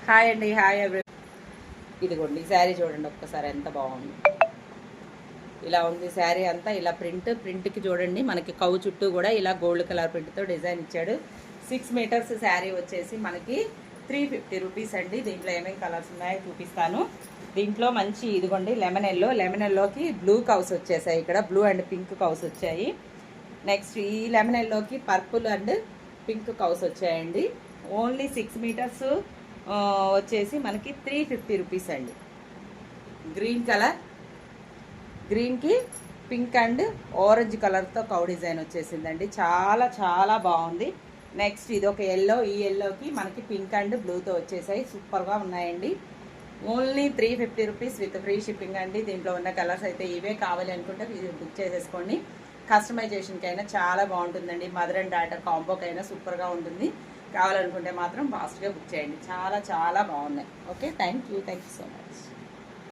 Hi అండి, hi ఎవరి. ఇదిగోండి శారీ చూడండి ఒక్కసారి ఎంత బాగుంది. ఇలా ఉంది శారీ అంతా. ఇలా ప్రింట్కి చూడండి మనకి కౌ చుట్టూ కూడా ఇలా గోల్డ్ కలర్ ప్రింట్తో డిజైన్ ఇచ్చాడు. 6 మీటర్స్ శారీ వచ్చేసి మనకి 350 రూపీస్ అండి. దీంట్లో ఏమేమి కలర్స్ ఉన్నాయో చూపిస్తాను. దీంట్లో మంచి ఇదిగోండి లెమన్ ఎల్లోకి బ్లూ కౌస్ వచ్చేసాయి. ఇక్కడ బ్లూ అండ్ పింక్ కౌస్ వచ్చాయి. నెక్స్ట్ ఈ లెమన్ ఎల్లోకి పర్పుల్ అండ్ పింక్ కౌస్ వచ్చాయండి. ఓన్లీ 6 మీటర్స్ వచ్చేసి మనకి 350 రూపీస్ అండి. గ్రీన్ కలర్, గ్రీన్కి పింక్ అండ్ ఆరెంజ్ కలర్తో కౌ డిజైన్ వచ్చేసిందండి. చాలా చాలా బాగుంది. నెక్స్ట్ ఇది ఒక ఎల్లో, ఈ ఎల్లోకి మనకి పింక్ అండ్ బ్లూతో వచ్చేసాయి. సూపర్గా ఉన్నాయండి. Only 350 rupees with free shipping అండి. దీంట్లో ఉన్న కలర్స్ అయితే ఇవే. కావాలి అనుకుంటే మీరు బుక్ చేసేసుకోండి. కస్టమైజేషన్కి అయినా చాలా బాగుంటుందండి. మదర్ అండ్ డాటర్ కాంబోకైనా సూపర్గా ఉంటుంది. కావాలనుకుంటే మాత్రం ఫాస్ట్గా బుక్ చేయండి. చాలా చాలా బాగున్నాయి. Okay, thank you so much.